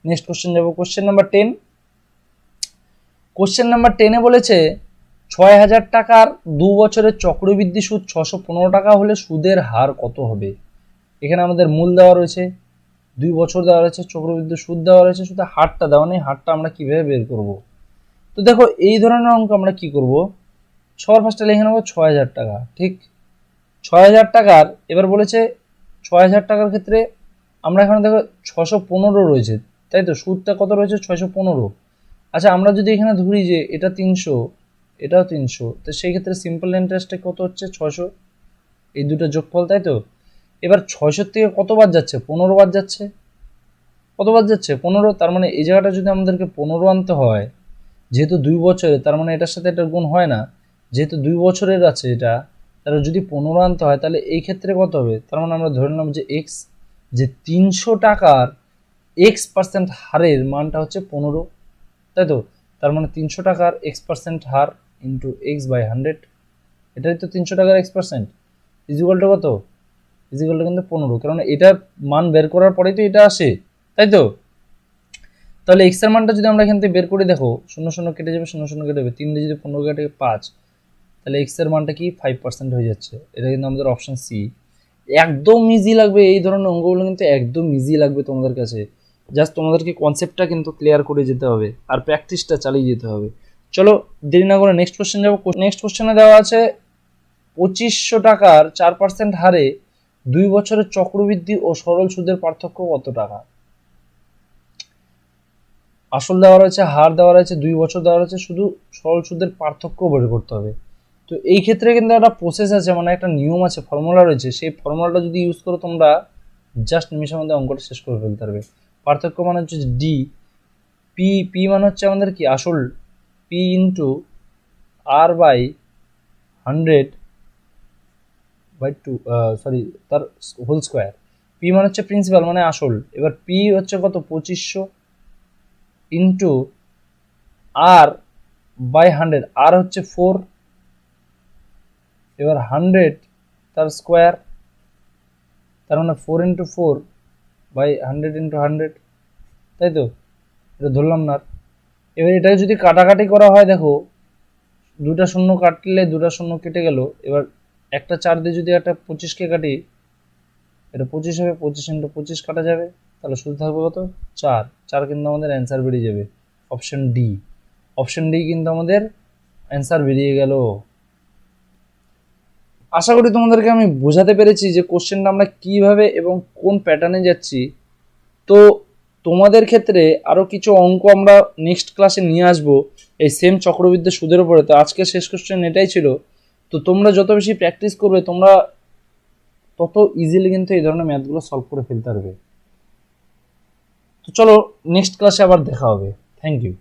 নেক্সট কোশ্চেন যাবো, কোশ্চেন নাম্বার 10। কোশ্চেন নাম্বার 10-এ বলেছে 6000 টাকার 2 বছরের চক্রবৃদ্ধি সুদ 615 টাকা হলে সুদের হার কত হবে? এখানে আমাদের মূল দেওয়া রয়েছে, 2 বছর দেওয়া রয়েছে, চক্রবৃদ্ধি সুদ দেওয়া রয়েছে, শুধু হারটা দেওয়া নেই। হারটা আমরা কিভাবে বের করব? তো দেখো এই ধরনের অঙ্ক আমরা কি করব, সবার ফার্স্টে লিখে নেবো 6000 টাকা। ঠিক, 6000 টাকার, এবার বলেছে 6000 টাকার ক্ষেত্রে আমরা এখানে দেখো 615 রয়েছে, তাই তো। সুদটা কত রয়েছে? 615। আচ্ছা, আমরা যদি এখানে ধরি যে এটা 300, এটাও 300, তো সেই ক্ষেত্রে সিম্পল ইন্টারেস্টে কত হচ্ছে? 600, এই দুটো যোগফল, তাই তো। এবার 600 থেকে কত বাদ যাচ্ছে? 15 বাদ যাচ্ছে। কত বাদ যাচ্ছে? 15। তার মানে এই জায়গাটা যদি আমাদেরকে 15 আনতে হয়, যেহেতু 2 বছরের, তার মানে এটার সাথে এটার গুণ হয় না, যেহেতু 2 বছরের আছে এটা, তাহলে যদি 15 আনতে হয় তাহলে এই ক্ষেত্রে কত হবে? তার মানে আমরা ধরে নিলাম যে এক্স, যে 300 টাকার x% হারের মানটা হচ্ছে 15, তাই তো। তার মানে 300 টাকার x% হার ইন্টু x/100, এটাই তো 300 টাকার x% ইজিক্যাল টু কত? ইজিক্যাল টু কিন্তু 15, কারণ এটার মান বের করার পরেই তো এটা আসে, তাই তো। তাহলে এক্স এর মানটা যদি আমরা এখান থেকে বের করে, দেখো 0 0 কেটে যাবে, 0 0 কেটে যাবে, 3 দিয়ে যদি 15 কেটে 5, তাহলে এক্স এর মানটা কি 5% হয়ে যাচ্ছে। এটা কিন্তু আমাদের অপশন সি। একদম ইজি লাগবে এই ধরনের অঙ্কগুলো, কিন্তু একদম ইজি লাগবে তোমাদের কাছে। জাস্ট তোমাদেরকে কনসেপ্টটা কিন্তু ক্লিয়ার করে যেতে হবে আর প্র্যাকটিসটা চালিয়ে যেতে হবে। চলো দেরি না করে নেক্সট কোশ্চেন যাবো। নেক্সট কোশ্চেনে দেওয়া আছে 2500 টাকার 4% হারে 2 বছরের চক্রবৃদ্ধি ও সরল সুদের পার্থক্য কত টাকা? আসল দেওয়া রয়েছে, হার দেওয়া রয়েছে, 2 বছর দেওয়া রয়েছে, শুধু সরল সুদের পার্থক্য বের করতে হবে। তো এই ক্ষেত্রে কিন্তু একটা প্রসেস আছে, মানে একটা নিয়ম আছে, ফর্মুলা রয়েছে। সেই ফর্মুলাটা যদি ইউজ করো তোমরা জাস্ট নিমিশের মধ্যে অঙ্কটা শেষ করে ফেলতে পারবে। পার্থক্য মানে হচ্ছে ডি, পি মানে হচ্ছে আমাদের কি আসল, পি ইন্টু r/100/2, সরি তার হোল স্কোয়ার। পি মানে হচ্ছে প্রিন্সিপাল মানে আসল। এবার পি হচ্ছে কত? 2500 ইন্টু r/100, আর হচ্ছে 4, এবার 100 তার স্কোয়ার, তার মানে 4 × 4/100 × 100, তাই তো। এটা ধরলাম না। এবার এটাকে যদি কাটাকাটি করা হয়, দেখো দুটা শূন্য কাটলে দুটা শূন্য কেটে গেল। এবার একটা 4 দিয়ে যদি একটা 25কে কাটি, এটা 25 হবে, 25 × 25 কাটা যাবে, তাহলে শুধু থাকবে কত? 4। 4 কিন্তু আমাদের অ্যান্সার বেরিয়ে যাবে, অপশন ডি। অপশন ডি কিন্তু আমাদের অ্যান্সার বেরিয়ে গেল। আশা করি তোমাদেরকে আমি বোঝাতে পেরেছি যে কোশ্চেনটা আমরা কিভাবে এবং কোন প্যাটার্নে যাচ্ছি। তো তোমাদের ক্ষেত্রে আরও কিছু অঙ্ক আমরা নেক্সট ক্লাসে নিয়ে আসবো এই সেম চক্রবৃদ্ধি সুদের উপরে। তো আজকে শেষ কোশ্চেন এটাই ছিল। তো তোমরা যত বেশি প্র্যাকটিস করবে, তোমরা তত ইজিলি কিন্তু এই ধরনের ম্যাথগুলো সলভ করে ফেলতে পারবে। তো চলো নেক্সট ক্লাসে আবার দেখা হবে। Thank you.